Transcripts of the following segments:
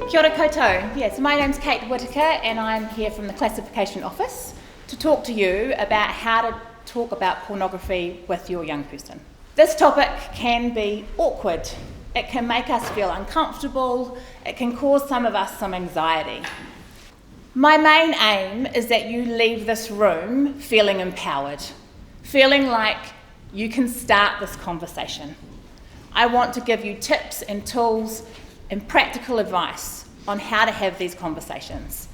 Kia ora koutou. Yes, my name's Kate Whitaker and I'm here from the Classification Office to talk to you about how to talk about pornography with your young person. This topic can be awkward. It can make us feel uncomfortable. It can cause some of us some anxiety. My main aim is that you leave this room feeling empowered, feeling like you can start this conversation. I want to give you tips and tools and practical advice on how to have these conversations.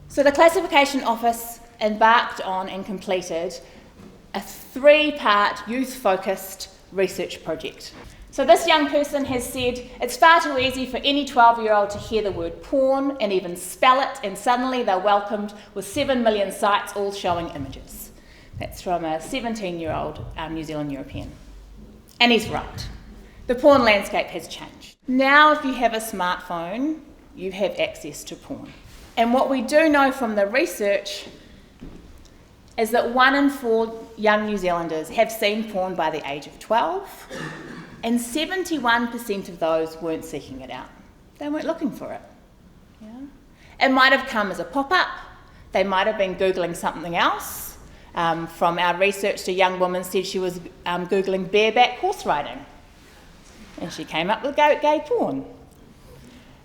So the Classification Office embarked on and completed a 3-part youth-focused research project. So this young person has said it's far too easy for any 12-year-old to hear the word porn and even spell it, and suddenly they're welcomed with 7 million sites all showing images. That's from a 17-year-old New Zealand European. And he's right. The porn landscape has changed. Now if you have a smartphone, you have access to porn. And what we do know from the research is that 1 in 4 young New Zealanders have seen porn by the age of 12, and 71% of those weren't seeking it out. They weren't looking for it. Yeah? It might have come as a pop-up. They might have been Googling something else. From our research, a young woman said she was Googling bareback horse riding, and she came up with gay porn.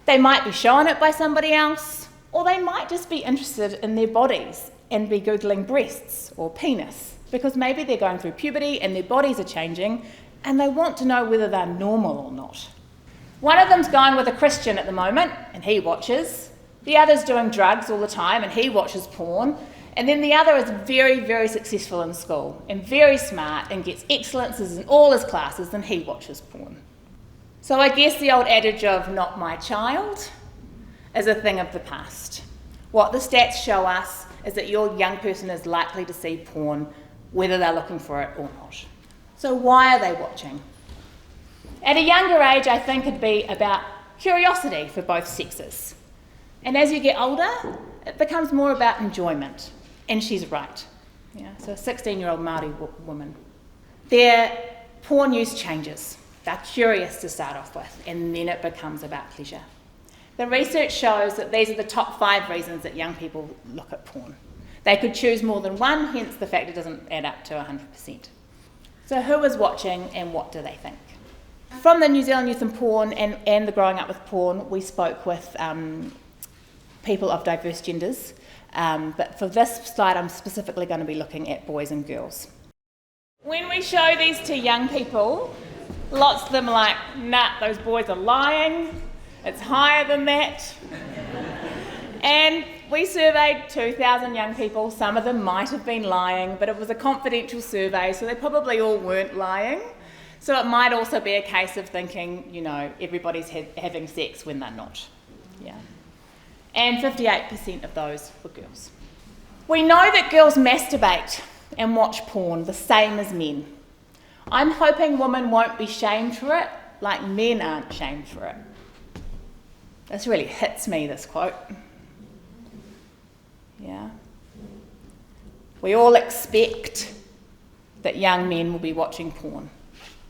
They might be shown it by somebody else, or they might just be interested in their bodies and be Googling breasts or penis, because maybe they're going through puberty and their bodies are changing and they want to know whether they're normal or not. One of them's going with a Christian at the moment and he watches. The other's doing drugs all the time and he watches porn. And then the other is very, very successful in school and very smart and gets excellences in all his classes and he watches porn. So I guess the old adage of not my child is a thing of the past. What the stats show us is that your young person is likely to see porn whether they're looking for it or not. So why are they watching? At a younger age, I think it'd be about curiosity for both sexes. And as you get older, it becomes more about enjoyment. And she's right. Yeah, so a 16-year-old Māori woman. Their porn use changes. They're curious to start off with, and then it becomes about pleasure. The research shows that these are the top 5 reasons that young people look at porn. They could choose more than one, hence the fact it doesn't add up to 100%. So who is watching and what do they think? From the New Zealand Youth in Porn and the Growing Up with Porn, we spoke with people of diverse genders, but for this slide I'm specifically going to be looking at boys and girls. When we show these to young people, lots of them are like, nah, those boys are lying, it's higher than that. And we surveyed 2,000 young people. Some of them might have been lying, but it was a confidential survey, so they probably all weren't lying. So it might also be a case of thinking, you know, everybody's having sex when they're not. Yeah. And 58% of those were girls. We know that girls masturbate and watch porn the same as men. I'm hoping women won't be shamed for it like men aren't shamed for it. This really hits me, this quote. Yeah. We all expect that young men will be watching porn,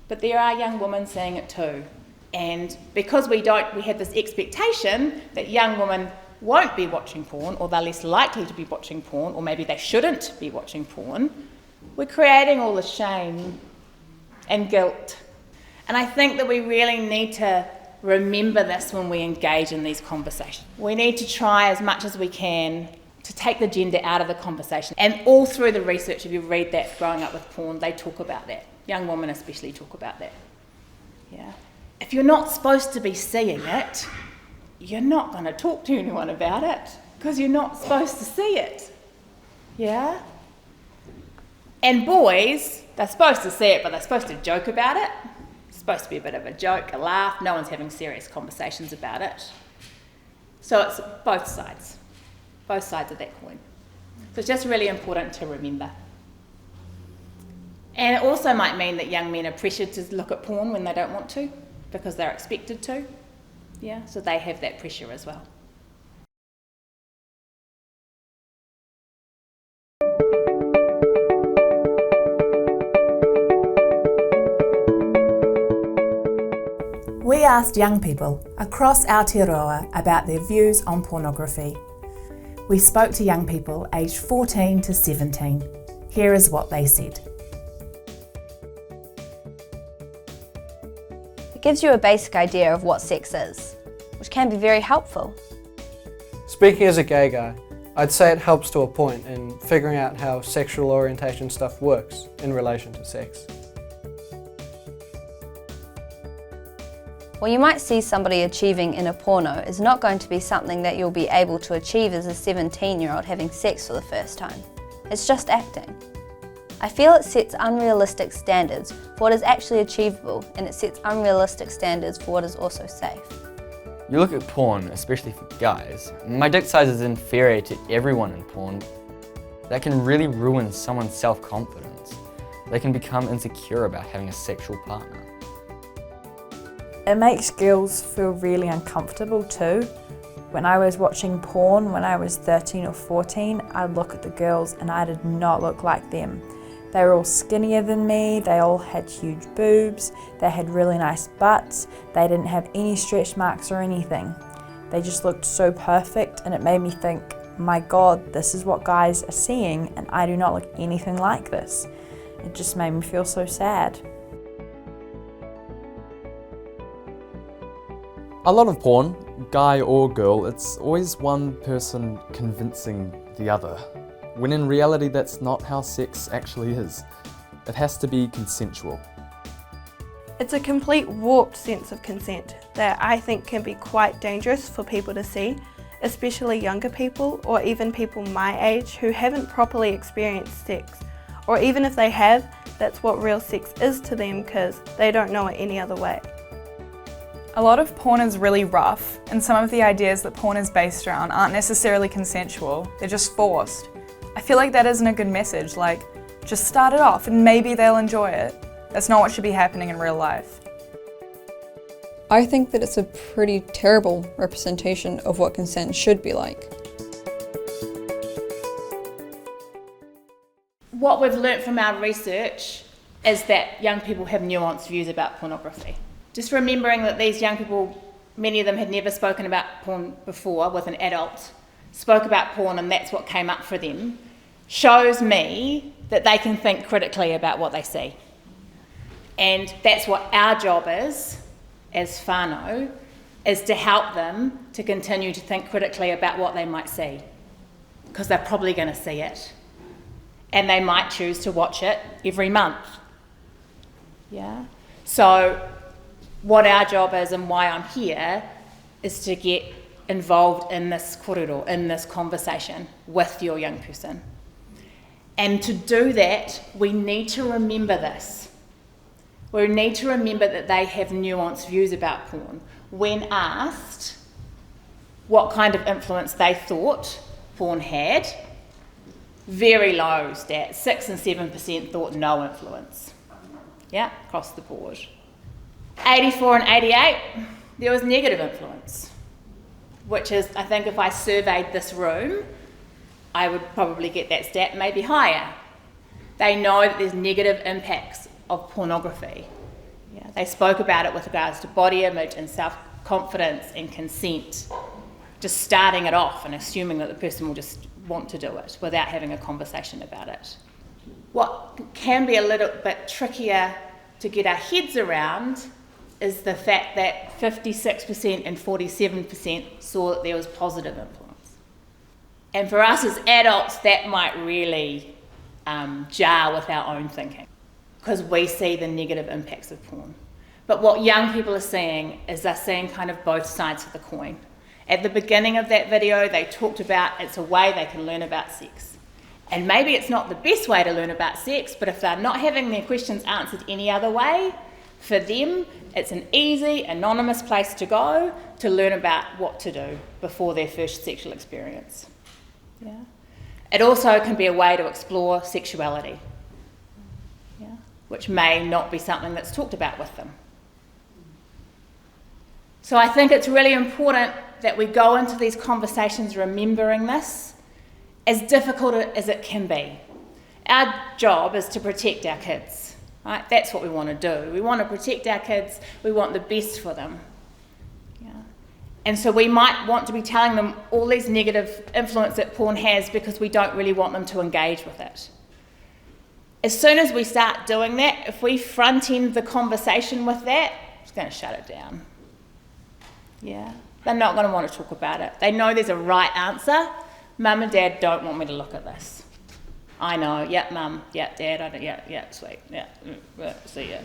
but there are young women seeing it too. And because we have this expectation that young women won't be watching porn, or they're less likely to be watching porn, or maybe they shouldn't be watching porn, we're creating all the shame and guilt. And I think that we really need to remember this when we engage in these conversations. We need to try as much as we can to take the gender out of the conversation. And all through the research, if you read that, Growing Up with Porn, they talk about that. Young women especially talk about that. Yeah. If you're not supposed to be seeing it, you're not going to talk to anyone about it because you're not supposed to see it. Yeah? And boys, they're supposed to see it, but they're supposed to joke about it. It's supposed to be a bit of a joke, a laugh. No one's having serious conversations about it. So it's both sides of that coin. So it's just really important to remember. And it also might mean that young men are pressured to look at porn when they don't want to because they're expected to. Yeah, so they have that pressure as well. We asked young people across Aotearoa about their views on pornography. We spoke to young people aged 14 to 17. Here is what they said. It gives you a basic idea of what sex is, which can be very helpful. Speaking as a gay guy, I'd say it helps to a point in figuring out how sexual orientation stuff works in relation to sex. What you might see somebody achieving in a porno is not going to be something that you'll be able to achieve as a 17-year-old having sex for the first time. It's just acting. I feel it sets unrealistic standards for what is actually achievable, and it sets unrealistic standards for what is also safe. You look at porn, especially for guys, my dick size is inferior to everyone in porn. That can really ruin someone's self-confidence. They can become insecure about having a sexual partner. It makes girls feel really uncomfortable too. When I was watching porn when I was 13 or 14, I'd look at the girls and I did not look like them. They were all skinnier than me, they all had huge boobs, they had really nice butts, they didn't have any stretch marks or anything. They just looked so perfect, and it made me think, my God, this is what guys are seeing and I do not look anything like this. It just made me feel so sad. A lot of porn, guy or girl, it's always one person convincing the other, when in reality that's not how sex actually is. It has to be consensual. It's a complete warped sense of consent that I think can be quite dangerous for people to see, especially younger people or even people my age who haven't properly experienced sex. Or even if they have, that's what real sex is to them because they don't know it any other way. A lot of porn is really rough, and some of the ideas that porn is based around aren't necessarily consensual, they're just forced. I feel like that isn't a good message, like, just start it off and maybe they'll enjoy it. That's not what should be happening in real life. I think that it's a pretty terrible representation of what consent should be like. What we've learnt from our research is that young people have nuanced views about pornography. Just remembering that these young people, many of them had never spoken about porn before with an adult, spoke about porn and that's what came up for them, shows me that they can think critically about what they see. And that's what our job is, as whānau, is to help them to continue to think critically about what they might see. Because they're probably going to see it. And they might choose to watch it every month. Yeah? So what our job is and why I'm here is to get involved in this korero, in this conversation with your young person. And to do that, we need to remember this. We need to remember that they have nuanced views about porn. When asked what kind of influence they thought porn had, very low stats, 6 and 7% thought no influence. Yeah, across the board. 84 and 88, there was negative influence, which is, I think if I surveyed this room, I would probably get that stat maybe higher. They know that there's negative impacts of pornography. Yeah, they spoke about it with regards to body image and self-confidence and consent, just starting it off and assuming that the person will just want to do it without having a conversation about it. What can be a little bit trickier to get our heads around is the fact that 56% and 47% saw that there was positive influence. And for us as adults, that might really jar with our own thinking, because we see the negative impacts of porn. But what young people are seeing is they're seeing kind of both sides of the coin. At the beginning of that video, they talked about it's a way they can learn about sex. And maybe it's not the best way to learn about sex, but if they're not having their questions answered any other way, for them, it's an easy, anonymous place to go to learn about what to do before their first sexual experience. Yeah. It also can be a way to explore sexuality, yeah, which may not be something that's talked about with them. So I think it's really important that we go into these conversations remembering this, as difficult as it can be. Our job is to protect our kids. right? That's what we want to do. We want to protect our kids. We want the best for them. Yeah. And so we might want to be telling them all these negative influence that porn has because we don't really want them to engage with it. As soon as we start doing that, if we front end the conversation with that, it's going to shut it down. Yeah. They're not going to want to talk about it. They know there's a right answer. Mum and Dad don't want me to look at this. I know, yeah, Mum, yeah, Dad, I don't, yeah, sweet, yeah, see ya.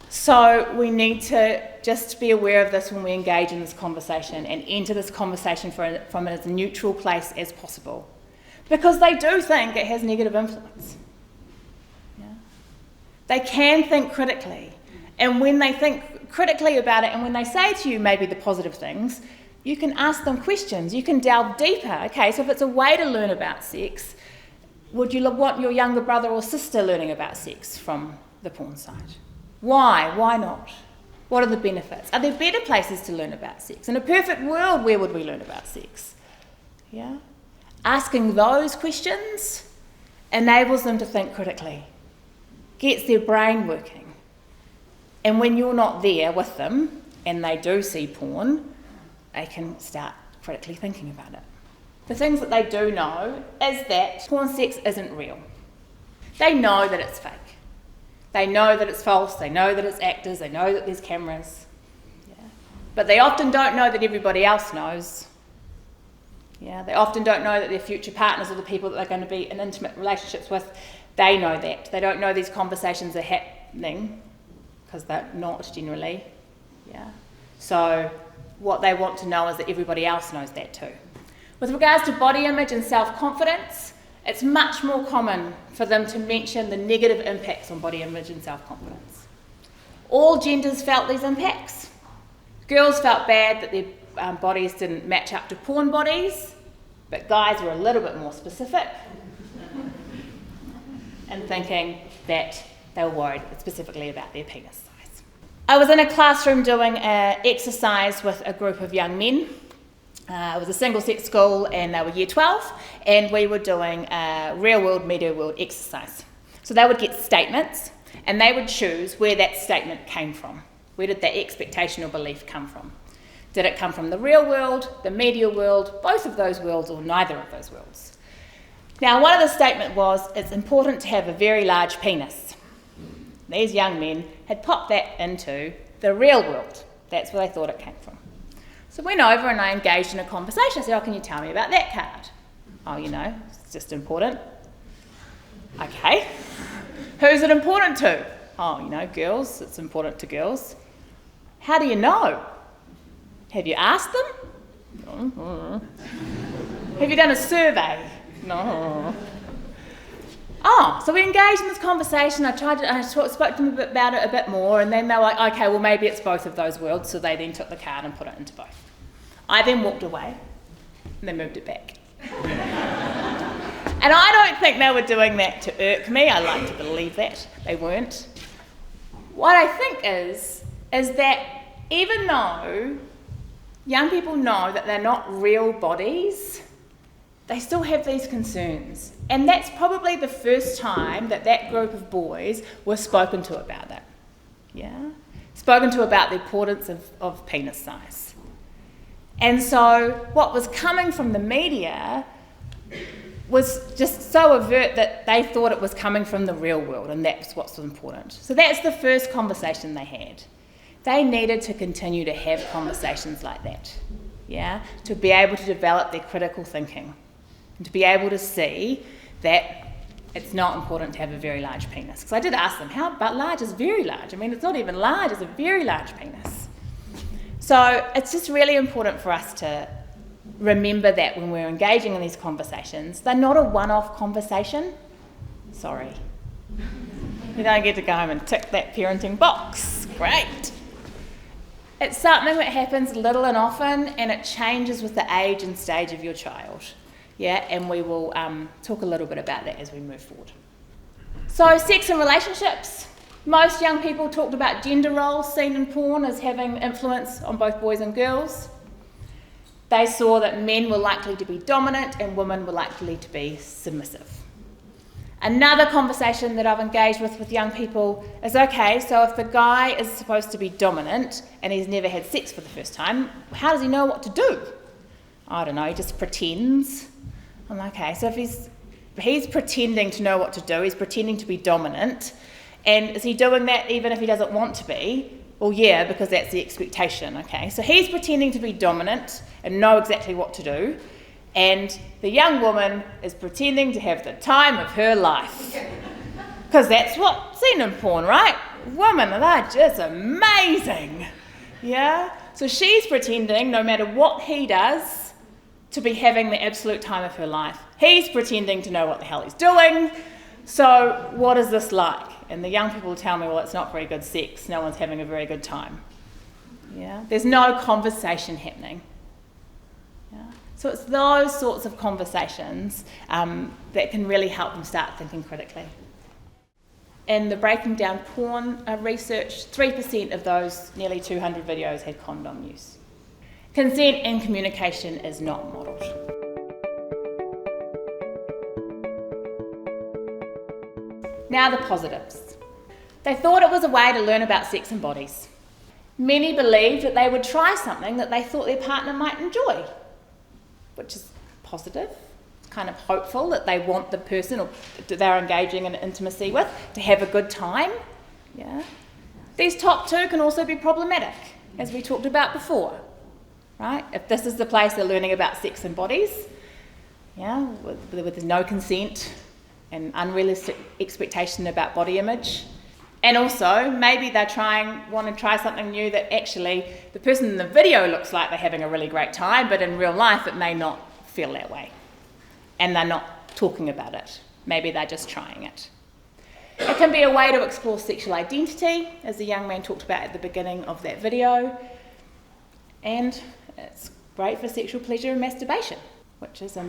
So we need to just be aware of this when we engage in this conversation and enter this conversation from as neutral place as possible. Because they do think it has negative influence. Yeah. They can think critically. And when they think critically about it and when they say to you maybe the positive things, you can ask them questions, you can delve deeper. Okay, so if it's a way to learn about sex, would you want your younger brother or sister learning about sex from the porn site? Why? Why not? What are the benefits? Are there better places to learn about sex? In a perfect world, where would we learn about sex? Yeah? Asking those questions enables them to think critically, gets their brain working. And when you're not there with them and they do see porn, they can start critically thinking about it. The things that they do know is that porn sex isn't real. They know that it's fake. They know that it's false. They know that it's actors. They know that there's cameras. Yeah. But they often don't know that everybody else knows. Yeah. They often don't know that their future partners or the people that they're going to be in intimate relationships with, they know that. They don't know these conversations are happening because they're not generally. Yeah. So what they want to know is that everybody else knows that too. With regards to body image and self-confidence, it's much more common for them to mention the negative impacts on body image and self-confidence. All genders felt these impacts. Girls felt bad that their bodies didn't match up to porn bodies, but guys were a little bit more specific and thinking that they were worried specifically about their penis size. I was in a classroom doing an exercise with a group of young men. It was a single-sex school and they were year 12, and we were doing a real-world, media-world exercise. So they would get statements and they would choose where that statement came from. Where did that expectation or belief come from? Did it come from the real world, the media world, both of those worlds, or neither of those worlds? Now, one of the statements was, it's important to have a very large penis. These young men had popped that into the real world. That's where they thought it came from. So I went over and I engaged in a conversation. I said, can you tell me about that card? Oh, it's just important. Okay. Who's it important to? Oh, girls. It's important to girls. How do you know? Have you asked them? No. Have you done a survey? No. So we engaged in this conversation. I spoke to them about it a bit more, and then they were like, okay, well, maybe it's both of those worlds. So they then took the card and put it into both. I then walked away, and they moved it back. And I don't think they were doing that to irk me. I like to believe that. They weren't. What I think is that even though young people know that they're not real bodies, they still have these concerns. And that's probably the first time that group of boys were spoken to about that. Yeah? Spoken to about the importance of penis size. And so what was coming from the media was just so overt that they thought it was coming from the real world, and that's what's important. So that's the first conversation they had. They needed to continue to have conversations like that, yeah, to be able to develop their critical thinking, and to be able to see that it's not important to have a very large penis. Because I did ask them, how about large is very large? I mean, it's not even large, it's a very large penis. So it's just really important for us to remember that when we're engaging in these conversations. They're not a one-off conversation. Sorry. You don't get to go home and tick that parenting box. Great. It's something that happens little and often, and it changes with the age and stage of your child. Yeah, and we will talk a little bit about that as we move forward. So, sex and relationships. Most young people talked about gender roles seen in porn as having influence on both boys and girls. They saw that men were likely to be dominant and women were likely to be submissive. Another conversation that I've engaged with young people is, okay, so if the guy is supposed to be dominant and he's never had sex for the first time, how does he know what to do? I don't know, he just pretends. I'm like, okay, so if he's pretending to know what to do, he's pretending to be dominant, and is he doing that even if he doesn't want to be? Well, yeah, because that's the expectation, okay? So he's pretending to be dominant and know exactly what to do, and the young woman is pretending to have the time of her life. Because that's what's seen in porn, right? Women are just amazing. Yeah? So she's pretending, no matter what he does, to be having the absolute time of her life. He's pretending to know what the hell he's doing. So what is this like? And the young people tell me, well, it's not very good sex. No one's having a very good time. Yeah? There's no conversation happening. Yeah? So it's those sorts of conversations that can really help them start thinking critically. In the Breaking Down Porn research, 3% of those nearly 200 videos had condom use. Consent and communication is not modelled. Now the positives. They thought it was a way to learn about sex and bodies. Many believed that they would try something that they thought their partner might enjoy, which is positive. It's kind of hopeful that they want the person or they're engaging in intimacy with to have a good time. Yeah. These top two can also be problematic, as we talked about before. Right? If this is the place they're learning about sex and bodies, yeah, with no consent and unrealistic expectation about body image, and also maybe they want to try something new that actually the person in the video looks like they're having a really great time, but in real life it may not feel that way, and they're not talking about it. Maybe they're just trying it. It can be a way to explore sexual identity, as the young man talked about at the beginning of that video, and it's great for sexual pleasure and masturbation, which is a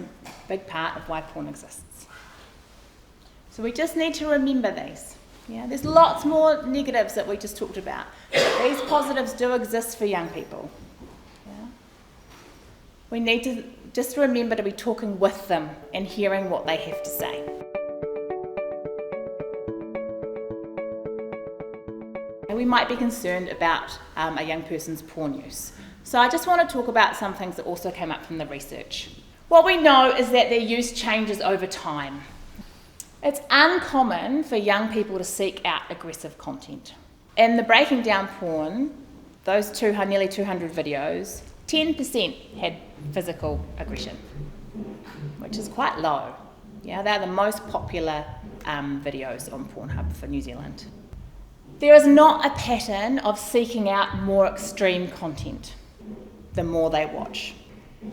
big part of why porn exists. So we just need to remember these. Yeah, there's lots more negatives that we just talked about. These positives do exist for young people. Yeah? We need to just remember to be talking with them and hearing what they have to say. And we might be concerned about a young person's porn use. So I just want to talk about some things that also came up from the research. What we know is that their use changes over time. It's uncommon for young people to seek out aggressive content. In the Breaking Down Porn, those nearly 200 videos, 10% had physical aggression, which is quite low. Yeah, they're the most popular videos on Pornhub for New Zealand. There is not a pattern of seeking out more extreme content the more they watch.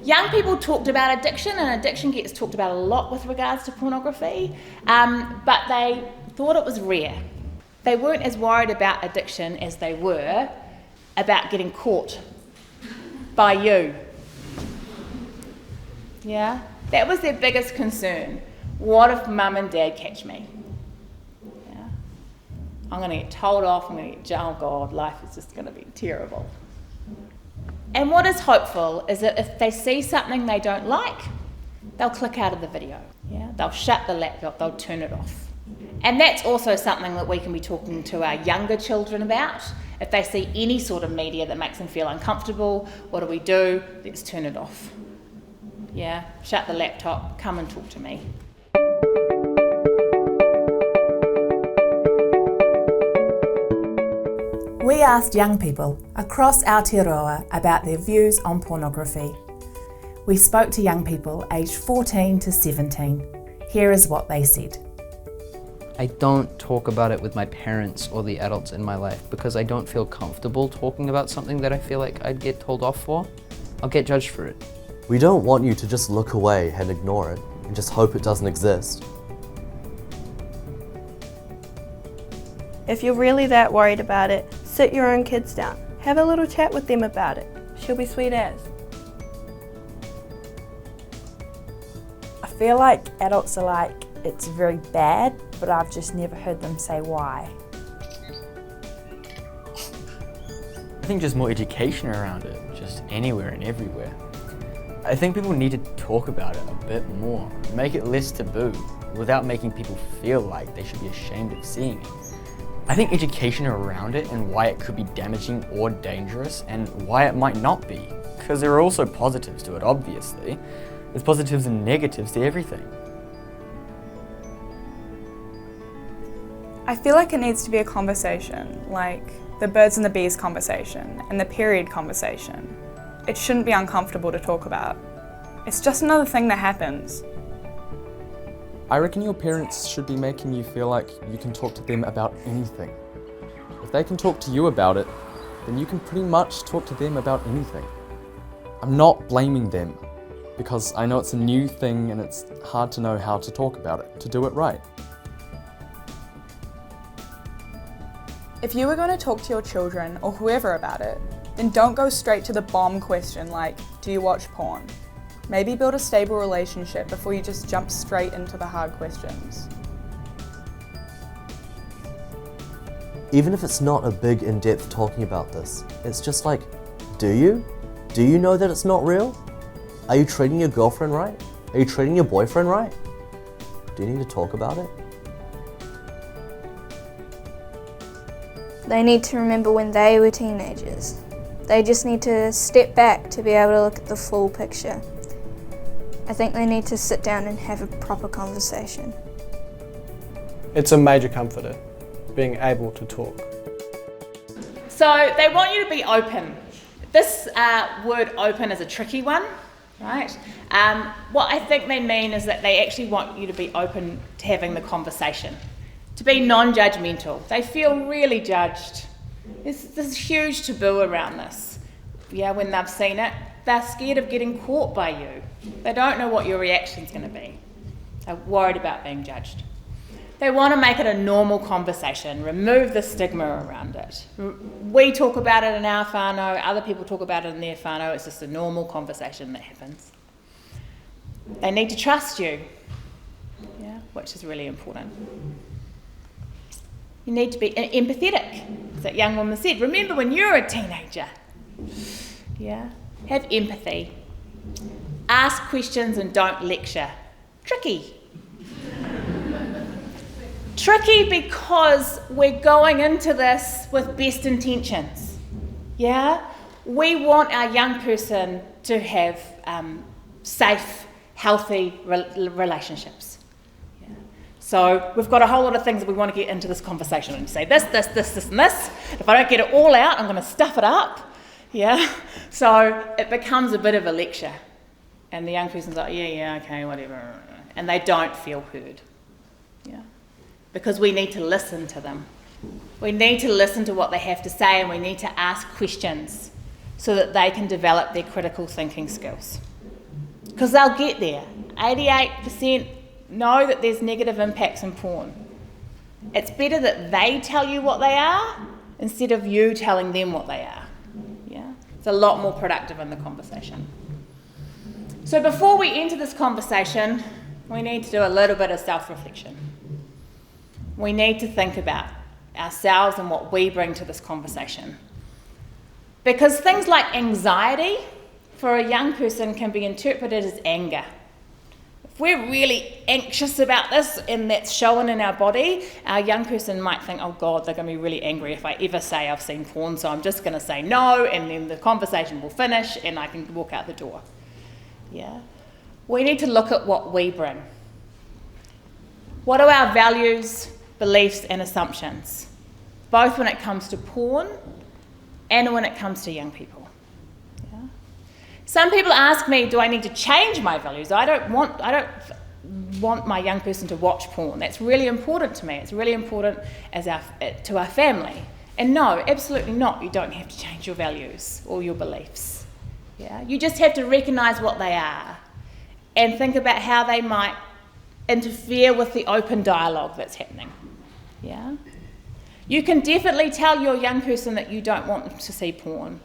Young people talked about addiction, and addiction gets talked about a lot with regards to pornography, but they thought it was rare. They weren't as worried about addiction as they were about getting caught by you. Yeah? That was their biggest concern. What if mum and dad catch me? Yeah? I'm going to get told off, oh God, life is just going to be terrible. And what is hopeful is that if they see something they don't like, they'll click out of the video. Yeah? They'll shut the laptop, they'll turn it off. And that's also something that we can be talking to our younger children about. If they see any sort of media that makes them feel uncomfortable, what do? Let's turn it off. Yeah? Shut the laptop, come and talk to me. We asked young people across Aotearoa about their views on pornography. We spoke to young people aged 14 to 17. Here is what they said. I don't talk about it with my parents or the adults in my life because I don't feel comfortable talking about something that I feel like I'd get told off for. I'll get judged for it. We don't want you to just look away and ignore it and just hope it doesn't exist. If you're really that worried about it, sit your own kids down. Have a little chat with them about it. She'll be sweet as. I feel like adults are like, it's very bad, but I've just never heard them say why. I think just more education around it, just anywhere and everywhere. I think people need to talk about it a bit more, make it less taboo. without making people feel like they should be ashamed of seeing it. I think education around it and why it could be damaging or dangerous and why it might not be, because there are also positives to it, obviously. There's positives and negatives to everything. I feel like it needs to be a conversation, like the birds and the bees conversation and the period conversation. It shouldn't be uncomfortable to talk about. It's just another thing that happens. I reckon your parents should be making you feel like you can talk to them about anything. If they can talk to you about it, then you can pretty much talk to them about anything. I'm not blaming them, because I know it's a new thing and it's hard to know how to talk about it, to do it right. If you were going to talk to your children or whoever about it, then don't go straight to the bomb question like, do you watch porn? Maybe build a stable relationship before you just jump straight into the hard questions. Even if it's not a big in-depth talking about this, it's just like, do you? Do you know that it's not real? Are you treating your girlfriend right? Are you treating your boyfriend right? Do you need to talk about it? They need to remember when they were teenagers. They just need to step back to be able to look at the full picture. I think they need to sit down and have a proper conversation. It's a major comforter, being able to talk. So they want you to be open. This word open is a tricky one, right? What I think they mean is that they actually want you to be open to having the conversation, to be non-judgmental. They feel really judged. There's huge taboo around this. Yeah, when they've seen it, they're scared of getting caught by you. They don't know what your reaction's going to be. They're worried about being judged. They want to make it a normal conversation, remove the stigma around it. We talk about it in our whānau, other people talk about it in their whānau, it's just a normal conversation that happens. They need to trust you, yeah, which is really important. You need to be empathetic, as that young woman said. Remember when you were a teenager, yeah? Have empathy. Ask questions and don't lecture. Tricky. Tricky because we're going into this with best intentions, yeah? We want our young person to have safe, healthy relationships. Yeah? So we've got a whole lot of things that we want to get into this conversation and say this, and this. If I don't get it all out, I'm going to stuff it up, yeah? So it becomes a bit of a lecture. And the young person's like, yeah, okay, whatever. And they don't feel heard, yeah? Because we need to listen to them. We need to listen to what they have to say, and we need to ask questions so that they can develop their critical thinking skills. Because they'll get there. 88% know that there's negative impacts in porn. It's better that they tell you what they are instead of you telling them what they are. Yeah? It's a lot more productive in the conversation. So before we enter this conversation, we need to do a little bit of self-reflection. We need to think about ourselves and what we bring to this conversation. Because things like anxiety for a young person can be interpreted as anger. If we're really anxious about this and that's showing in our body, our young person might think, oh God, they're going to be really angry if I ever say I've seen porn, so I'm just going to say no, and then the conversation will finish and I can walk out the door. Yeah? We need to look at what we bring. What are our values, beliefs and assumptions, both when it comes to porn and when it comes to young people? Yeah? Some people ask me, do I need to change my values? I don't want my young person to watch porn. That's really important to me. It's really important to our family. And no, absolutely not. You don't have to change your values or your beliefs. Yeah? You just have to recognise what they are and think about how they might interfere with the open dialogue that's happening. Yeah? You can definitely tell your young person that you don't want them to see porn.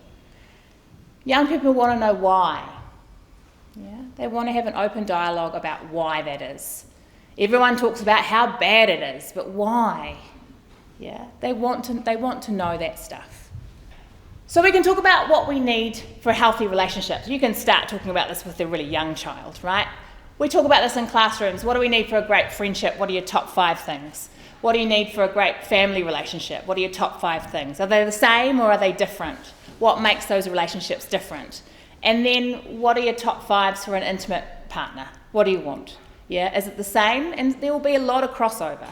Young people want to know why. Yeah? They want to have an open dialogue about why that is. Everyone talks about how bad it is, but why? Yeah? They want to know that stuff. So we can talk about what we need for healthy relationships. You can start talking about this with a really young child, right? We talk about this in classrooms. What do we need for a great friendship? What are your top 5 things? What do you need for a great family relationship? What are your top 5 things? Are they the same or are they different? What makes those relationships different? And then what are your top 5s for an intimate partner? What do you want? Yeah, is it the same? And there will be a lot of crossover.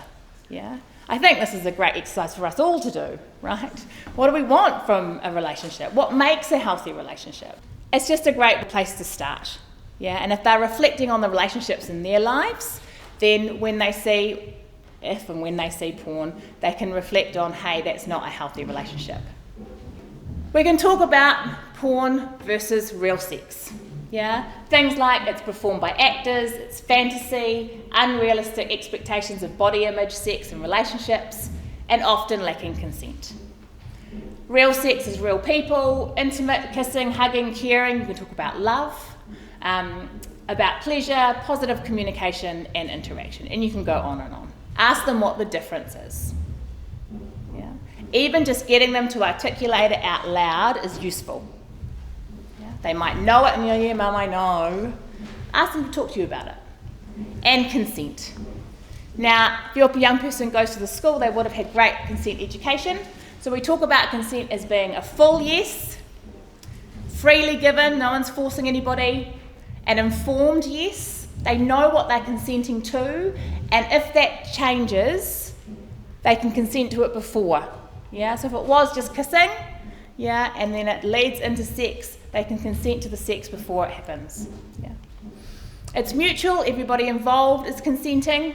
Yeah, I think this is a great exercise for us all to do, right? What do we want from a relationship? What makes a healthy relationship? It's just a great place to start. Yeah, and if they're reflecting on the relationships in their lives, then when they see porn, they can reflect on, hey, that's not a healthy relationship. We can talk about porn versus real sex. Yeah, things like it's performed by actors, it's fantasy, unrealistic expectations of body image, sex and relationships, and often lacking consent. Real sex is real people, intimate, kissing, hugging, caring. You can talk about love, about pleasure, positive communication and interaction, and you can go on and on. Ask them what the difference is. Yeah. Even just getting them to articulate it out loud is useful. Yeah. They might know it and you're, yeah, Mum, I know. Ask them to talk to you about it. And consent. Now, if your young person goes to the school, they would have had great consent education. So we talk about consent as being a full yes, freely given, no one's forcing anybody, an informed yes, they know what they're consenting to, and if that changes, they can consent to it before. Yeah, so if it was just kissing, yeah, and then it leads into sex, they can consent to the sex before it happens. Yeah. It's mutual, everybody involved is consenting.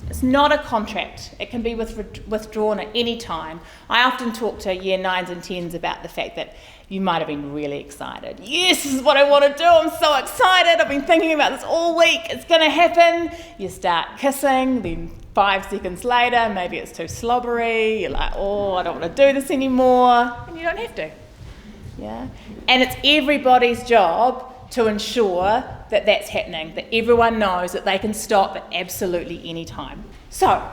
It's not a contract. It can be withdrawn at any time. I often talk to year 9s and 10s about the fact that you might have been really excited. Yes, this is what I want to do. I'm so excited. I've been thinking about this all week. It's going to happen. You start kissing, then 5 seconds later, maybe it's too slobbery. You're like, oh, I don't want to do this anymore. And you don't have to. Yeah? And it's everybody's job to ensure that that's happening, that everyone knows that they can stop at absolutely any time. So,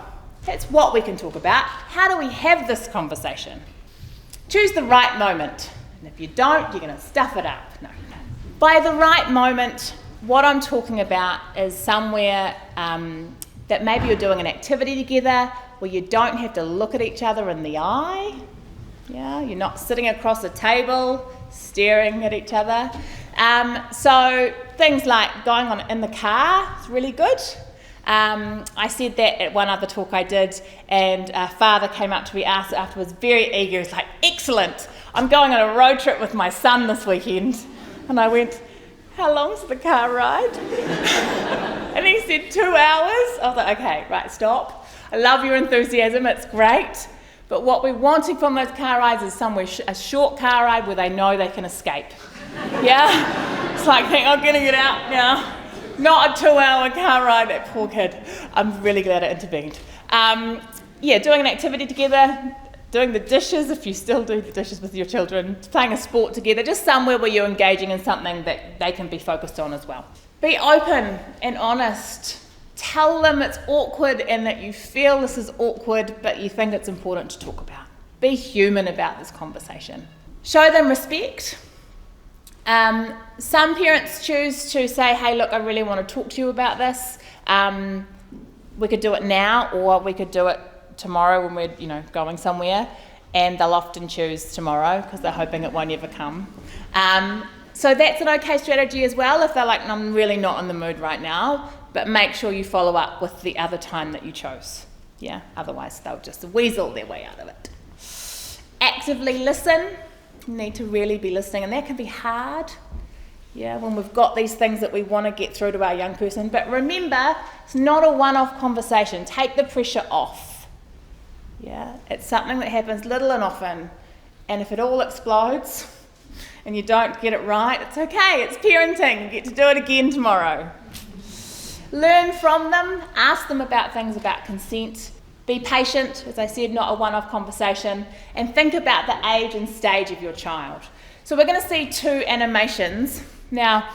that's what we can talk about. How do we have this conversation? Choose the right moment. And if you don't, you're going to stuff it up. No. By the right moment, what I'm talking about is somewhere that maybe you're doing an activity together where you don't have to look at each other in the eye. Yeah, you're not sitting across a table staring at each other. So things like going on in the car is really good. I said that at one other talk I did, and a father came up to me afterwards, very eager. He's like, excellent, I'm going on a road trip with my son this weekend. And I went, how long's the car ride? And he said 2 hours. I was like, okay, right, stop. I love your enthusiasm, it's great. But what we're wanting from those car rides is somewhere, a short car ride where they know they can escape. Yeah? It's like, I'm going to get out now. Not a 2-hour car ride, that poor kid. I'm really glad I intervened. Doing an activity together, doing the dishes, if you still do the dishes with your children, playing a sport together, just somewhere where you're engaging in something that they can be focused on as well. Be open and honest. Tell them it's awkward and that you feel this is awkward, but you think it's important to talk about. Be human about this conversation. Show them respect. Some parents choose to say, hey, look, I really want to talk to you about this. We could do it now, or we could do it tomorrow when we're, going somewhere. And they'll often choose tomorrow because they're hoping it won't ever come. So that's an okay strategy as well if they're like, I'm really not in the mood right now. But make sure you follow up with the other time that you chose. Yeah, otherwise they'll just weasel their way out of it. Actively listen. You need to really be listening, and that can be hard. Yeah, when we've got these things that we want to get through to our young person. But remember, it's not a one-off conversation. Take the pressure off. Yeah, it's something that happens little and often. And if it all explodes and you don't get it right, it's okay. It's parenting. You get to do it again tomorrow. Learn from them. Ask them about things about consent. Be patient, as I said, not a one-off conversation. And think about the age and stage of your child. So we're going to see 2 animations. Now,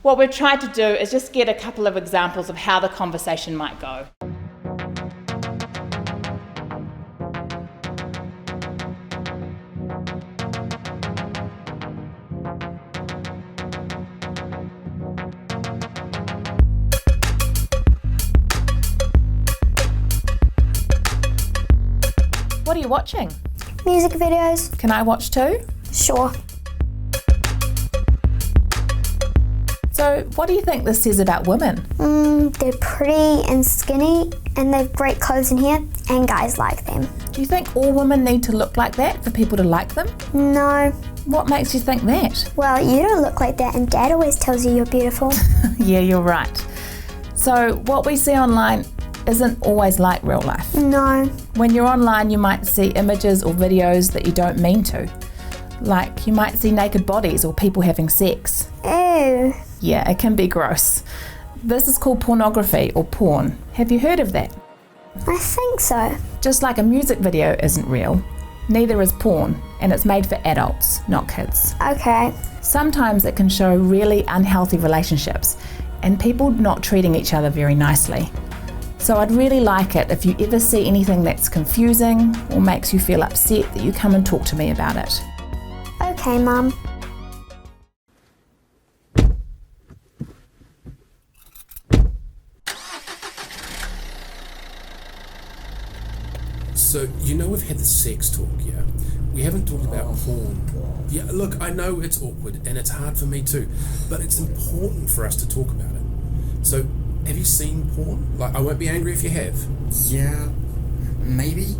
what we've tried to do is just get a couple of examples of how the conversation might go. What are you watching? Music videos. Can I watch too? Sure. So, what do you think this says about women? They're pretty and skinny, and they've great clothes and hair, and guys like them. Do you think all women need to look like that for people to like them? No. What makes you think that? Well, you don't look like that, and Dad always tells you you're beautiful. Yeah, you're right. So, what we see online isn't always like real life. No. When you're online, you might see images or videos that you don't mean to. Like, you might see naked bodies or people having sex. Ew. Yeah, it can be gross. This is called pornography or porn. Have you heard of that? I think so. Just like a music video isn't real, neither is porn, and it's made for adults, not kids. Okay. Sometimes it can show really unhealthy relationships and people not treating each other very nicely. So I'd really like it if you ever see anything that's confusing or makes you feel upset that you come and talk to me about it. Okay, Mum. So, you know we've had the sex talk, yeah? We haven't talked about porn. Yeah, look, I know it's awkward and it's hard for me too, but it's important for us to talk about it. So, have you seen porn? Like, I won't be angry if you have. Yeah, maybe.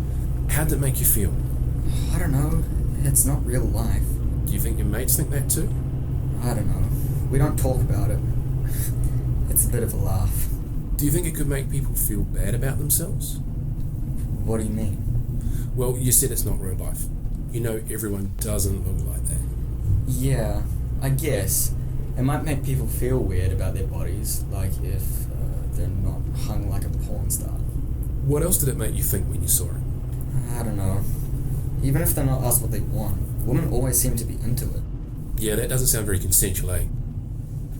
How'd it make you feel? I don't know. It's not real life. Do you think your mates think that too? I don't know. We don't talk about it. It's a bit of a laugh. Do you think it could make people feel bad about themselves? What do you mean? Well, you said it's not real life. You know everyone doesn't look like that. Yeah, I guess. It might make people feel weird about their bodies, like if they're not hung like a porn star. What else did it make you think when you saw it? I don't know. Even if they're not asked what they want, women always seem to be into it. Yeah, that doesn't sound very consensual, eh?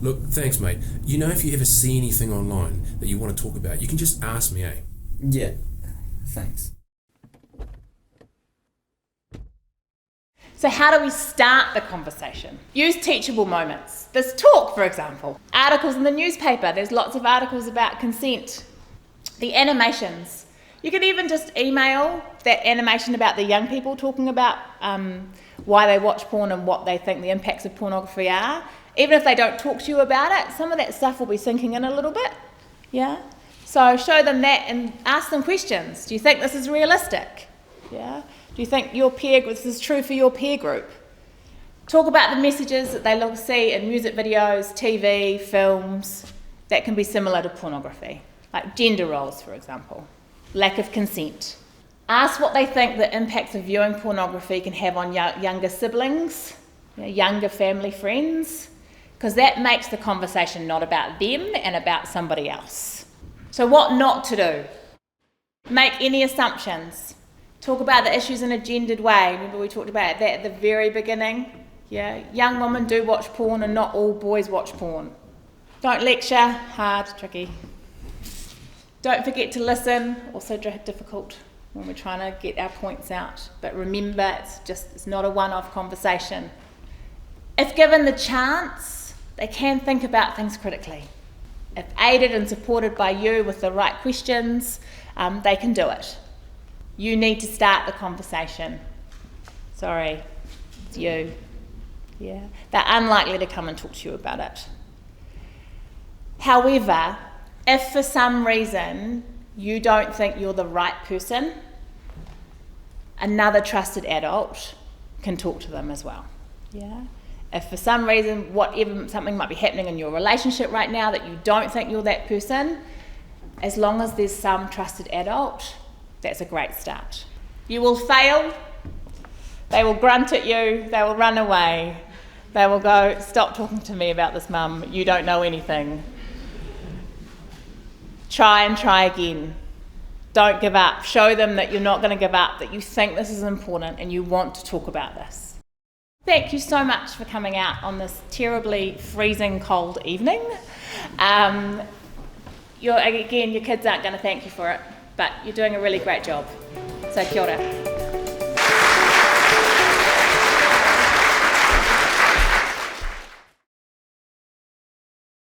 Look, thanks, mate. You know if you ever see anything online that you want to talk about, you can just ask me, eh? Yeah, thanks. So how do we start the conversation? Use teachable moments. This talk, for example. Articles in the newspaper. There's lots of articles about consent. The animations. You could even just email that animation about the young people talking about why they watch porn and what they think the impacts of pornography are. Even if they don't talk to you about it, some of that stuff will be sinking in a little bit. Yeah? So show them that and ask them questions. Do you think this is realistic? Yeah? Do you think this is true for your peer group? Talk about the messages that they see in music videos, TV, films that can be similar to pornography, like gender roles, for example, lack of consent. Ask what they think the impacts of viewing pornography can have on younger siblings, younger family friends, because that makes the conversation not about them and about somebody else. So what not to do? Make any assumptions. Talk about the issues in a gendered way. Remember we talked about that at the very beginning? Yeah, young women do watch porn and not all boys watch porn. Don't lecture, hard, tricky. Don't forget to listen, also difficult when we're trying to get our points out. But remember, it's not a one-off conversation. If given the chance, they can think about things critically. If aided and supported by you with the right questions, they can do it. You need to start the conversation. Sorry, it's you. Yeah, they're unlikely to come and talk to you about it. However, if for some reason you don't think you're the right person, another trusted adult can talk to them as well. Yeah. If for some reason, something might be happening in your relationship right now that you don't think you're that person, as long as there's some trusted adult, that's a great start. You will fail, they will grunt at you, they will run away, they will go, stop talking to me about this, mum, you don't know anything. Try and try again. Don't give up. Show them that you're not going to give up, that you think this is important and you want to talk about this. Thank you so much for coming out on this terribly freezing cold evening. Your kids aren't going to thank you for it, but you're doing a really great job. So kia ora.